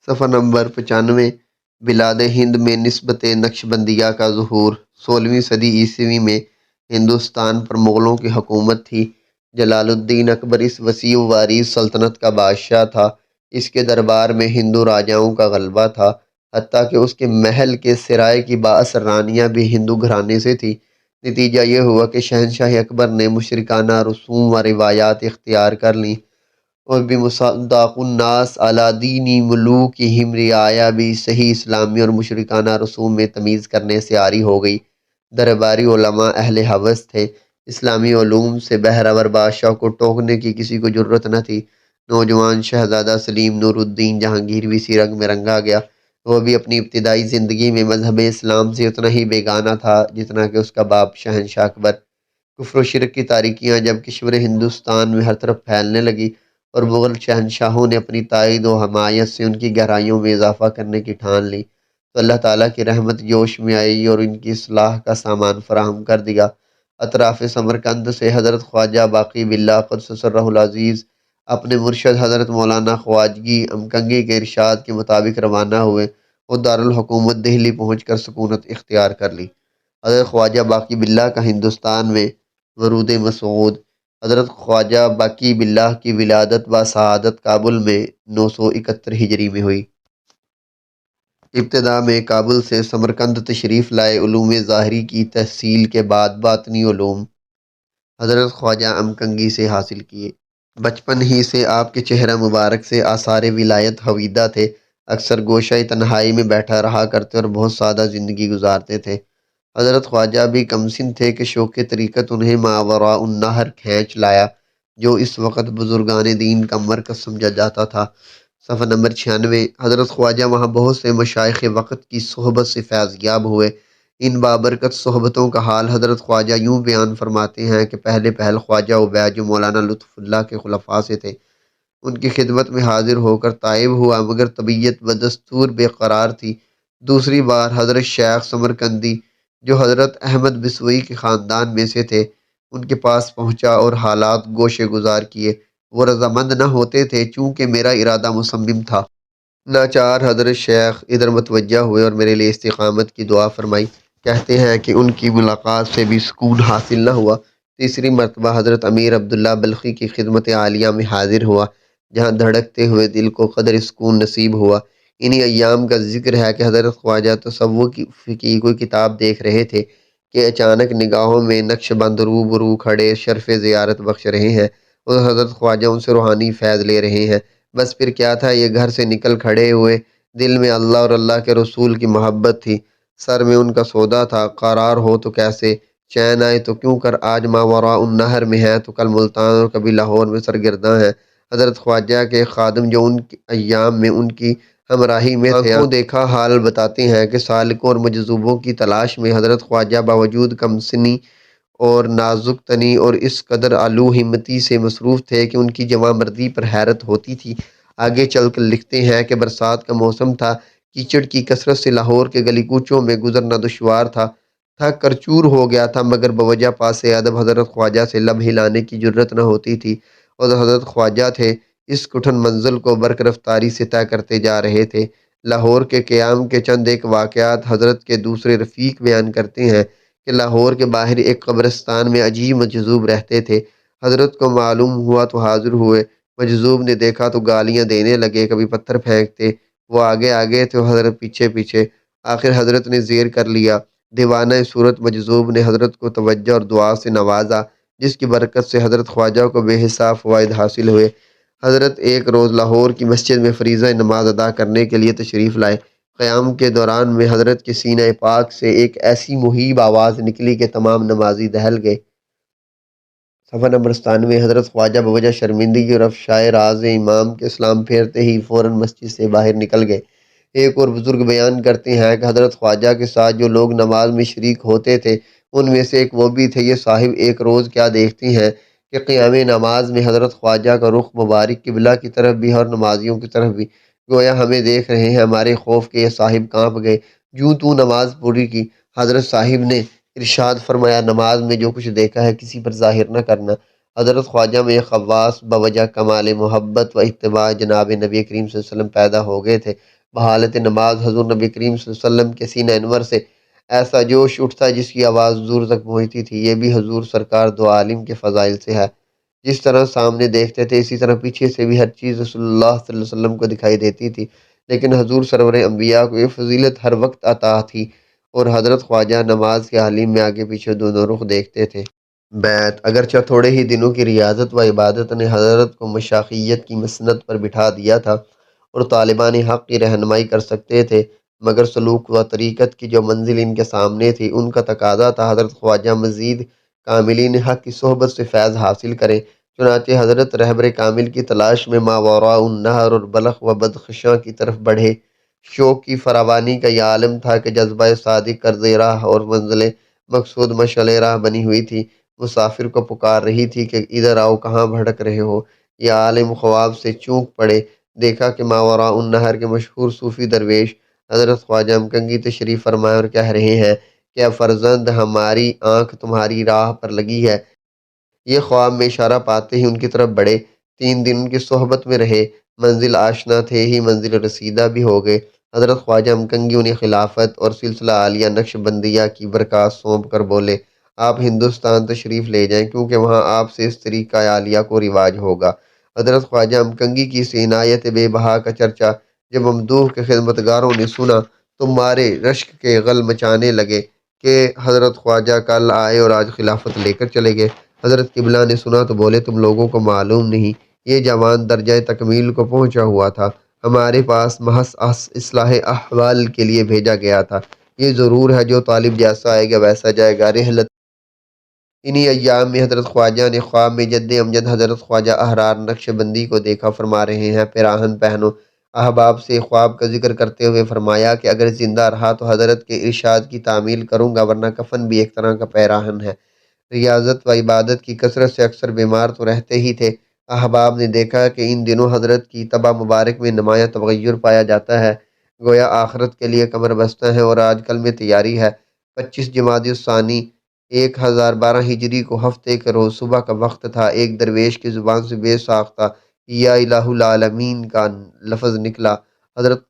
صفحہ نمبر 95۔ بلاد ہند میں نسبت نقش بندیہ کا ظہور۔ 16ویں صدی عیسوی میں ہندوستان پر مغلوں کی حکومت تھی۔ جلال الدین اکبر اس وسیع و وارث سلطنت کا بادشاہ تھا۔ اس کے دربار میں ہندو راجاؤں کا غلبہ تھا، حتیٰ کہ اس کے محل کے سرائے کی بااثر رانیاں بھی ہندو گھرانے سے تھیں۔ نتیجہ یہ ہوا کہ شہنشاہ اکبر نے مشرکانہ رسوم و روایات اختیار کر لیں، اور بمصداق الناس علی دین ملوکہم رعایا بھی صحیح اسلامی اور مشرکانہ رسوم میں تمیز کرنے سے عاری ہو گئی۔ درباری علماء اہل ہوس تھے۔ اسلامی علوم سے بہرور بادشاہ کو ٹوکنے کی کسی کو جرت نہ تھی۔ نوجوان شہزادہ سلیم نور الدین جہانگیر بھی اسی رنگ میں رنگا گیا۔ وہ بھی اپنی ابتدائی زندگی میں مذہب اسلام سے اتنا ہی بیگانہ تھا جتنا کہ اس کا باپ شہنشاہ اکبر۔ کفر و شرک کی تاریکیاں جب کشور ہندوستان میں ہر طرف پھیلنے لگی اور مغل شہنشاہوں نے اپنی تائید و حمایت سے ان کی گہرائیوں میں اضافہ کرنے کی ٹھان لی، تو اللہ تعالیٰ کی رحمت جوش میں آئی اور ان کی اصلاح کا سامان فراہم کر دیا۔ اطراف سمرقند سے حضرت خواجہ باقی باللہ قدس سرہ العزیز اپنے مرشد حضرت مولانا خواجگی امکنگی کے ارشاد کے مطابق روانہ ہوئے اور دارالحکومت دہلی پہنچ کر سکونت اختیار کر لی۔ حضرت خواجہ باقی باللہ کا ہندوستان میں ورود مسعود۔ حضرت خواجہ باقی باللہ کی ولادت و شہادت کابل میں 971 ہجری میں ہوئی۔ ابتدا میں کابل سے سمرقند تشریف لائے۔ علوم ظاہری کی تحصیل کے بعد باطنی علوم حضرت خواجہ امکنگی سے حاصل کیے۔ بچپن ہی سے آپ کے چہرہ مبارک سے آثار ولایت حویدہ تھے۔ اکثر گوشہ تنہائی میں بیٹھا رہا کرتے اور بہت سادہ زندگی گزارتے تھے۔ حضرت خواجہ بھی کمسن تھے کہ شوق طریقت انہیں ماوراء النہر کھینچ لایا، جو اس وقت بزرگان دین کا مرکز سمجھا جاتا تھا۔ صفحہ نمبر 96۔ حضرت خواجہ وہاں بہت سے مشائخ وقت کی صحبت سے فیض یاب ہوئے۔ ان بابرکت صحبتوں کا حال حضرت خواجہ یوں بیان فرماتے ہیں کہ پہلے پہل خواجہ عبید جو مولانا لطف اللہ کے خلفاء سے تھے، ان کی خدمت میں حاضر ہو کر تائب ہوا، مگر طبیعت بدستور بے قرار تھی۔ دوسری بار حضرت شیخ سمرقندی جو حضرت احمد بسوئی کے خاندان میں سے تھے، ان کے پاس پہنچا اور حالات گوشے گزار کیے۔ وہ رضامند نہ ہوتے تھے، چونکہ میرا ارادہ مصمم تھا۔ ناچار حضرت شیخ ادھر متوجہ ہوئے اور میرے لیے استقامت کی دعا فرمائی۔ کہتے ہیں کہ ان کی ملاقات سے بھی سکون حاصل نہ ہوا۔ تیسری مرتبہ حضرت امیر عبداللہ بلخی کی خدمت عالیہ میں حاضر ہوا، جہاں دھڑکتے ہوئے دل کو قدر سکون نصیب ہوا۔ انہی ایام کا ذکر ہے کہ حضرت خواجہ تصوف کی کوئی کتاب دیکھ رہے تھے کہ اچانک نگاہوں میں نقش بند روبرو کھڑے شرف زیارت بخش رہے ہیں اور حضرت خواجہ ان سے روحانی فیض لے رہے ہیں۔ بس پھر کیا تھا، یہ گھر سے نکل کھڑے ہوئے۔ دل میں اللہ اور اللہ کے رسول کی محبت تھی، سر میں ان کا سودا تھا۔ قرار ہو تو کیسے، چین آئے تو کیوں کر، آج ماوراء النہر میں ہیں تو کل ملتان اور کبھی لاہور میں سرگرداں ہیں۔ حضرت خواجہ کے خادم جو ان ایام میں ان کی ہمراہی میں تھے، آنکھوں دیکھا حال بتاتے ہیں کہ سالکوں اور مجذوبوں کی تلاش میں حضرت خواجہ باوجود کم سنی اور نازک تنی اور اس قدر علو ہمتی سے مصروف تھے کہ ان کی جواں مردی پر حیرت ہوتی تھی۔ آگے چل کر لکھتے ہیں کہ برسات کا موسم تھا، کیچڑ کی کثرت سے لاہور کے گلی کوچوں میں گزرنا دشوار تھا۔ تھک کر چور ہو گیا تھا، مگر بوجہ پاس ادب حضرت خواجہ سے لب ہلانے کی جرت نہ ہوتی تھی، اور حضرت خواجہ تھے اس کٹھن منزل کو برق رفتاری سے طے کرتے جا رہے تھے۔ لاہور کے قیام کے چند ایک واقعات حضرت کے دوسرے رفیق بیان کرتے ہیں کہ لاہور کے باہر ایک قبرستان میں عجیب مجذوب رہتے تھے۔ حضرت کو معلوم ہوا تو حاضر ہوئے۔ مجذوب نے دیکھا تو گالیاں دینے لگے، کبھی پتھر پھینکتے۔ وہ آگے آگے تھے، حضرت پیچھے پیچھے۔ آخر حضرت نے زیر کر لیا۔ دیوانہ صورت مجذوب نے حضرت کو توجہ اور دعا سے نوازا، جس کی برکت سے حضرت خواجہ کو بے حساب فوائد حاصل ہوئے۔ حضرت ایک روز لاہور کی مسجد میں فریضہ نماز ادا کرنے کے لیے تشریف لائے۔ قیام کے دوران میں حضرت کے سینہ پاک سے ایک ایسی مہیب آواز نکلی کہ تمام نمازی دہل گئے۔ صفحہ نمبر 97۔ حضرت خواجہ بوجہ شرمندگی اور افشائے راز امام کے سلام پھیرتے ہی فوراً مسجد سے باہر نکل گئے۔ ایک اور بزرگ بیان کرتے ہیں کہ حضرت خواجہ کے ساتھ جو لوگ نماز میں شریک ہوتے تھے، ان میں سے ایک وہ بھی تھے۔ یہ صاحب ایک روز کیا دیکھتے ہیں کہ قیام نماز میں حضرت خواجہ کا رخ مبارک قبلہ کی طرف بھی اور نمازیوں کی طرف بھی، گویا ہمیں دیکھ رہے ہیں۔ ہمارے خوف کے یہ صاحب کانپ گئے۔ یوں تو نماز پوری کی، حضرت صاحب نے ارشاد فرمایا، نماز میں جو کچھ دیکھا ہے کسی پر ظاہر نہ کرنا۔ حضرت خواجہ میں خواص بوجہ کمال محبت و اتباع جناب نبی کریم صلی اللہ علیہ وسلم پیدا ہو گئے تھے۔ بحالت نماز حضور نبی کریم صلی اللہ علیہ وسلم کے سینہ انور سے ایسا جوش اٹھتا جس کی آواز دور تک پہنچتی تھی۔ یہ بھی حضور سرکار دو عالم کے فضائل سے ہے۔ جس طرح سامنے دیکھتے تھے اسی طرح پیچھے سے بھی ہر چیز رسول اللہ صلی اللہ علیہ وسلم کو دکھائی دیتی تھی، لیکن حضور سرور انبیاء کو یہ فضیلت ہر وقت عطا تھی، اور حضرت خواجہ نماز کے حالیم میں آگے پیچھے دونوں رخ دیکھتے تھے۔ بیت اگرچہ تھوڑے ہی دنوں کی ریاضت و عبادت نے حضرت کو مشاخیت کی مسند پر بٹھا دیا تھا اور طالبان حق کی رہنمائی کر سکتے تھے، مگر سلوک و طریقت کی جو منزل ان کے سامنے تھی ان کا تقاضا تھا حضرت خواجہ مزید کاملین حق کی صحبت سے فیض حاصل کریں۔ چنانچہ حضرت رہبر کامل کی تلاش میں ماوراء النہر اور بلخ و بدخشاں کی طرف بڑھے۔ شوق کی فراوانی کا یہ عالم تھا کہ جذبہ صادق کرز راہ اور منزل مقصود مشعل راہ بنی ہوئی تھی، مسافر کو پکار رہی تھی کہ ادھر آؤ، کہاں بھٹک رہے ہو۔ یہ عالم خواب سے چونک پڑے، دیکھا کہ ماوراء النہر کے مشہور صوفی درویش حضرت خواجہ امکنگی تشریف فرمائے اور کہہ رہے ہیں کہ اے فرزند، ہماری آنکھ تمہاری راہ پر لگی ہے۔ یہ خواب میں اشارہ پاتے ہی ان کی طرف بڑھے، 3 دن ان کی صحبت میں رہے، منزل آشنا تھے ہی منزل رسیدہ بھی ہو گئے۔ حضرت خواجہ امکنگی انہیں خلافت اور سلسلہ عالیہ نقش بندیہ کی برکات سونپ کر بولے، آپ ہندوستان تشریف لے جائیں، کیونکہ وہاں آپ سے اس طریقہ عالیہ کو رواج ہوگا۔ حضرت خواجہ امکنگی کی اس عنایت بے بہا کا چرچا جب ممدوح کے خدمتگاروں نے سنا تو مارے رشک کے غل مچانے لگے کہ حضرت خواجہ کل آئے اور آج خلافت لے کر چلے گئے۔ حضرت قبلہ نے سنا تو بولے، تم لوگوں کو معلوم نہیں، یہ جوان درجہ تکمیل کو پہنچا ہوا تھا، ہمارے پاس محض اصلاح احوال کے لیے بھیجا گیا تھا۔ یہ ضرور ہے جو طالب جیسا آئے گا ویسا جائے گا۔ رحلت انہی ایام میں حضرت خواجہ نے خواب میں جد امجد حضرت خواجہ احرار نقش بندی کو دیکھا۔ فرما رہے ہیں، پیراہن پہنو۔ احباب سے خواب کا ذکر کرتے ہوئے فرمایا کہ اگر زندہ رہا تو حضرت کے ارشاد کی تعمیل کروں گا، ورنہ کفن بھی ایک طرح کا پیراہن ہے۔ ریاضت و عبادت کی کثرت سے اکثر بیمار تو رہتے ہی تھے۔ احباب نے دیکھا کہ ان دنوں حضرت کی طبع مبارک میں نمایاں تغیر پایا جاتا ہے، گویا آخرت کے لیے کمر بستہ ہیں، اور آج کل میں تیاری ہے۔ 25 جمادی الثانی 1012 ہجری کو ہفتے کے روز صبح کا وقت تھا۔ ایک درویش کی زبان سے بے ساختہ یا الہ العالمین کا لفظ نکلا۔ حضرت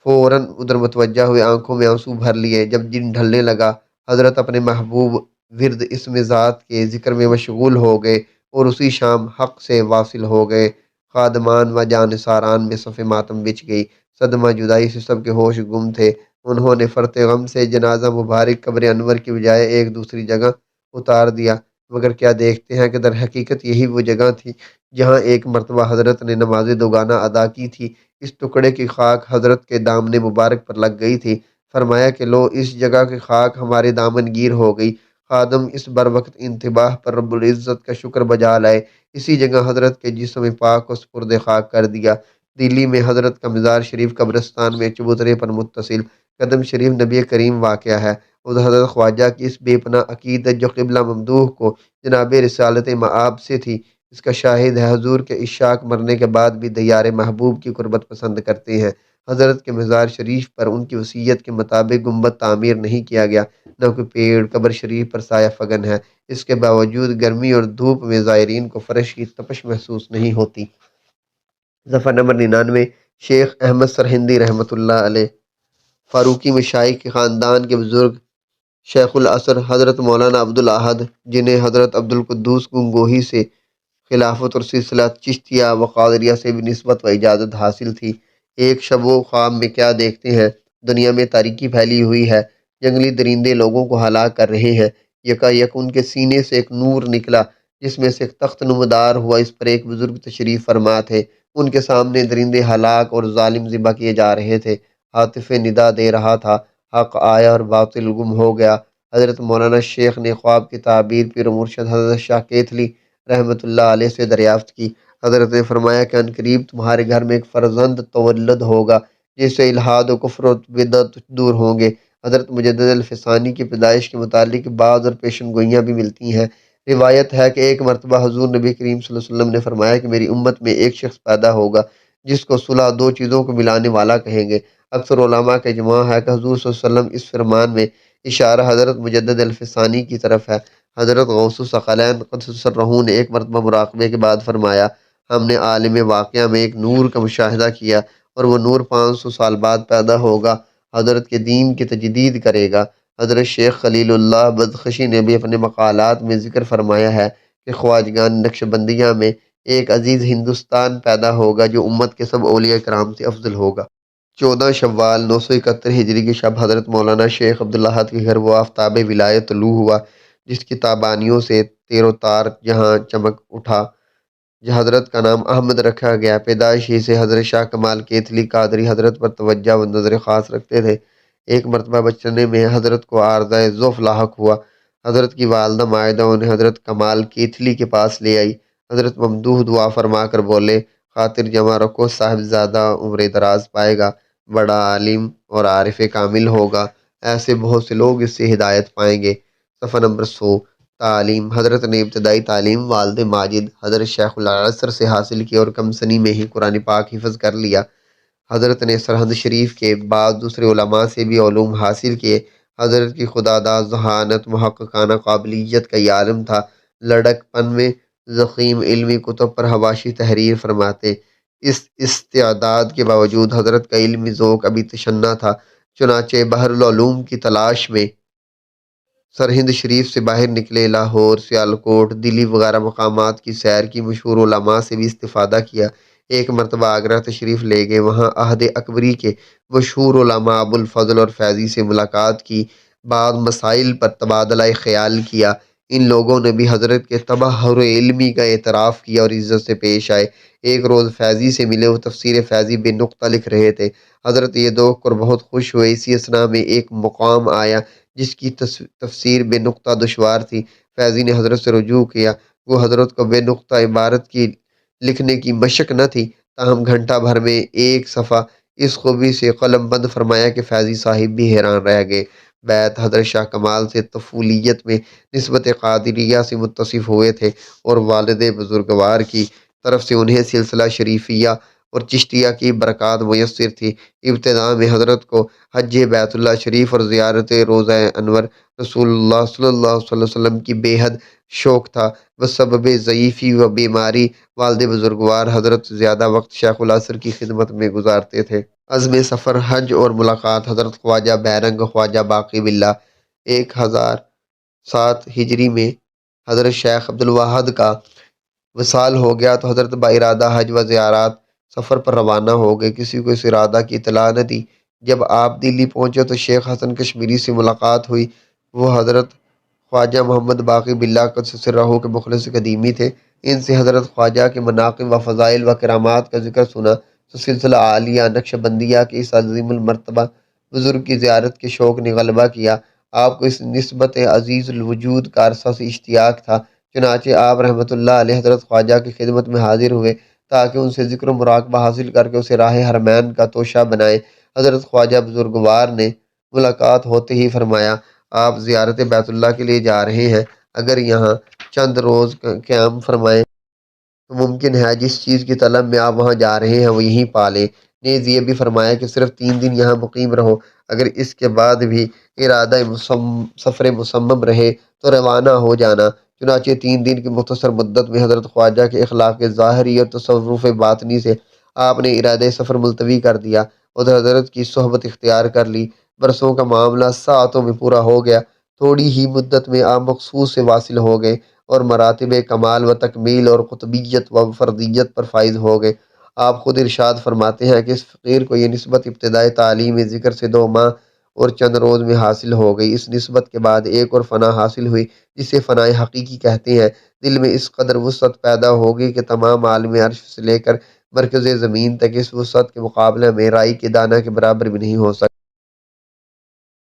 فوراً ادھر متوجہ ہوئے، آنکھوں میں آنسو بھر لیے۔ جب دن ڈھلنے لگا، حضرت اپنے محبوب ورد اسم ذات کے ذکر میں مشغول ہو گئے اور اسی شام حق سے واصل ہو گئے۔ خادمان و جانثاران میں صف ماتم بچھ گئی۔ صدمہ جدائی سے سب کے ہوش گم تھے۔ انہوں نے فرط غم سے جنازہ مبارک قبر انور کی بجائے ایک دوسری جگہ اتار دیا، مگر کیا دیکھتے ہیں کہ در حقیقت یہی وہ جگہ تھی جہاں ایک مرتبہ حضرت نے نماز دوگانہ ادا کی تھی۔ اس ٹکڑے کی خاک حضرت کے دامن مبارک پر لگ گئی تھی۔ فرمایا کہ لو، اس جگہ کی خاک ہمارے دامن گیر ہو گئی۔ خادم اس بر وقت انتباہ پر رب العزت کا شکر بجا لائے، اسی جگہ حضرت کے جسم پاک کو سپرد خاک کر دیا۔ دلی میں حضرت کا مزار شریف قبرستان میں چبوترے پر متصل قدم شریف نبی کریم واقع ہے۔ اور حضرت خواجہ کی اس بے پناہ عقیدت جو قبلہ ممدوح کو جناب رسالت مآب سے تھی، اس کا شاہد ہے حضور کے عشاق مرنے کے بعد بھی دیار محبوب کی قربت پسند کرتے ہیں۔ حضرت کے مزار شریف پر ان کی وصیت کے مطابق گنبد تعمیر نہیں کیا گیا، نہ کوئی پیڑ قبر شریف پر سایہ فگن ہے۔ اس کے باوجود گرمی اور دھوپ میں زائرین کو فرش کی تپش محسوس نہیں ہوتی۔ صفحہ نمبر 99۔ شیخ احمد سرہندی رحمۃ اللہ علیہ، فاروقی مشائخ کے خاندان کے بزرگ، شیخ العصر حضرت مولانا عبدالاحد، جنہیں حضرت عبدالقدوس گنگوہی سے خلافت اور سلسلہ چشتیہ و قادریہ سے بھی نسبت و اجازت حاصل تھی، ایک شب وہ خواب میں کیا دیکھتے ہیں، دنیا میں تاریکی پھیلی ہوئی ہے، جنگلی درندے لوگوں کو ہلاک کر رہے ہیں۔ یکایک ان کے سینے سے ایک نور نکلا جس میں سے ایک تخت نمودار ہوا، اس پر ایک بزرگ تشریف فرما تھے۔ ان کے سامنے درندے ہلاک اور ظالم ذبح کیے جا رہے تھے۔ ہاتف ندا دے رہا تھا، حق آیا اور باطل گم ہو گیا۔ حضرت مولانا شیخ نے خواب کی تعبیر پیر و مرشد حضرت شاہ کیتلی رحمۃ اللہ علیہ سے دریافت کی۔ حضرت نے فرمایا کہ عنقریب تمہارے گھر میں ایک فرزند تولد ہوگا جس سے الحاد و کفر و بدعت دور ہوں گے۔ حضرت مجدد الفسانی کی پیدائش کے متعلق بعض اور پیشن گوئیاں بھی ملتی ہیں۔ روایت ہے کہ ایک مرتبہ حضور نبی کریم صلی اللہ علیہ وسلم نے فرمایا کہ میری امت میں ایک شخص پیدا ہوگا جس کو صلح دو چیزوں کو ملانے والا کہیں گے۔ اکثر علماء کا اجماع ہے کہ حضور صلی اللہ علیہ وسلم اس فرمان میں اشارہ حضرت مجدد الفسانی کی طرف ہے۔ حضرت غوث الثقلین قدس سرہ نے ایک مرتبہ مراقبے کے بعد فرمایا، ہم نے عالم واقعہ میں ایک نور کا مشاہدہ کیا اور وہ نور 500 سال بعد پیدا ہوگا، حضرت کے دین کی تجدید کرے گا۔ حضرت شیخ خلیل اللہ بدخشی نے بھی اپنے مقالات میں ذکر فرمایا ہے کہ خواجگان نقشبندیہ میں ایک عزیز ہندوستان پیدا ہوگا جو امت کے سب اولیاء کرام سے افضل ہوگا۔ 14 شوال 971 ہجری کی شب حضرت مولانا شیخ عبداللہ کے گھر وہ آفتاب ولایت طلوع ہوا جس کی تابانیوں سے تیر و تار جہاں چمک اٹھا۔ حضرت کا نام احمد رکھا گیا۔ پیدائش ہی سے حضرت شاہ کمال کیتلی قادری حضرت پر توجہ و نظر خاص رکھتے تھے۔ ایک مرتبہ بچپنے میں حضرت کو عارضہ ضعف لاحق ہوا۔ حضرت کی والدہ مائدہ انہیں حضرت کمال کیتلی کے پاس لے آئی۔ حضرت ممدوح دعا فرما کر بولے، خاطر جمع رکھو، صاحبزادہ عمر دراز پائے گا، بڑا عالم اور عارف کامل ہوگا، ایسے بہت سے لوگ اس سے ہدایت پائیں گے۔ صفحہ نمبر 100۔ تعلیم۔ حضرت نے ابتدائی تعلیم والد ماجد حضرت شیخ العصر سے حاصل کی اور کم سنی میں ہی قرآن پاک حفظ کر لیا۔ حضرت نے سرہند شریف کے بعد دوسرے علماء سے بھی علوم حاصل کیے۔ حضرت کی خداداد ذہانت، محققانہ قابلیت کا یہ عالم تھا۔ لڑک پن میں ضخیم علمی کتب پر حواشی تحریر فرماتے۔ اس استعداد کے باوجود حضرت کا علمی ذوق ابھی تشنہ تھا، چنانچہ بحر العلوم کی تلاش میں سرہند شریف سے باہر نکلے۔ لاہور، سیالکوٹ، دلی وغیرہ مقامات کی سیر کی، مشہور علماء سے بھی استفادہ کیا۔ ایک مرتبہ آگرہ تشریف لے گئے، وہاں عہد اکبری کے مشہور علماء ابوالفضل اور فیضی سے ملاقات کی، بعض مسائل پر تبادلہ خیال کیا۔ ان لوگوں نے بھی حضرت کے تبحر علمی کا اعتراف کیا اور عزت سے پیش آئے۔ ایک روز فیضی سے ملے، وہ تفسیر فیضی بے نقطہ لکھ رہے تھے۔ حضرت یہ دیکھ کر بہت خوش ہوئے۔ اسی اثناء میں ایک مقام آیا جس کی تفسیر بے نقطہ دشوار تھی۔ فیضی نے حضرت سے رجوع کیا۔ وہ حضرت کو بے نقطہ عبارت کی لکھنے کی مشق نہ تھی، تاہم گھنٹہ بھر میں ایک صفحہ اس خوبی سے قلم بند فرمایا کہ فیضی صاحب بھی حیران رہ گئے۔ بیت حضرت شاہ کمال سے طفولیت میں نسبت قادریہ سے متصف ہوئے تھے اور والد بزرگوار کی طرف سے انہیں سلسلہ شریفیہ اور چشتیہ کی برکات میسر تھی۔ ابتدا میں حضرت کو حج بیت اللہ شریف اور زیارت روضہ انور رسول اللہ صلی اللہ علیہ وسلم کی بے حد شوق تھا۔ بسبب ضعیفی و بیماری والد بزرگوار حضرت زیادہ وقت شیخ العصر کی خدمت میں گزارتے تھے۔ عزم سفر، حج اور ملاقات۔ حضرت خواجہ بیرنگ خواجہ باقی باللہ 1007 ہجری میں حضرت شیخ عبدالواحد کا وصال ہو گیا تو حضرت بارادہ حج و زیارات سفر پر روانہ ہو گئے۔ کسی کو اس ارادہ کی اطلاع نہ دی۔ جب آپ دلی پہنچے تو شیخ حسن کشمیری سے ملاقات ہوئی۔ وہ حضرت خواجہ محمد باقی باللہ قدس سرہ کے مخلص قدیمی تھے۔ ان سے حضرت خواجہ کے مناقب و فضائل و کرامات کا ذکر سنا تو سلسلہ عالیہ نقشبندیہ کے اس عظیم المرتبہ بزرگ کی زیارت کے شوق نے غلبہ کیا۔ آپ کو اس نسبت عزیز الوجود کا عرصہ سے اشتیاق تھا، چنانچہ آپ رحمۃ اللہ علیہ حضرت خواجہ کی خدمت میں حاضر ہوئے تاکہ ان سے ذکر و مراقبہ حاصل کر کے اسے راہ حرمین کا توشہ بنائیں۔ حضرت خواجہ بزرگوار نے ملاقات ہوتے ہی فرمایا، آپ زیارت بیت اللہ کے لیے جا رہے ہیں، اگر یہاں چند روز قیام فرمائیں تو ممکن ہے جس چیز کی طلب میں آپ وہاں جا رہے ہیں وہ یہیں پا لیں۔ نیز یہ بھی فرمایا کہ صرف 3 دن یہاں مقیم رہو، اگر اس کے بعد بھی ارادہ سفر مصمم رہے تو روانہ ہو جانا۔ چنانچہ 3 دن کی مختصر مدت میں حضرت خواجہ کے اخلاق ظاہری اور تصرف باطنی سے آپ نے ارادہ سفر ملتوی کر دیا اور حضرت کی صحبت اختیار کر لی۔ برسوں کا معاملہ ساعتوں میں پورا ہو گیا۔ تھوڑی ہی مدت میں آپ مقصود سے واصل ہو گئے اور مراتب کمال و تکمیل اور قطبیت و فردیت پر فائز ہو گئے۔ آپ خود ارشاد فرماتے ہیں کہ اس فقیر کو یہ نسبت ابتدائی تعلیم ذکر سے 2 ماہ اور چند روز میں حاصل ہو گئی۔ اس نسبت کے بعد ایک اور فنا حاصل ہوئی جسے فنائے حقیقی کہتے ہیں۔ دل میں اس قدر وسعت پیدا ہوگی کہ تمام عالم عرش سے لے کر مرکز زمین تک اس وسعت کے مقابلے میں رائی کے دانہ کے برابر بھی نہیں ہو سکتا۔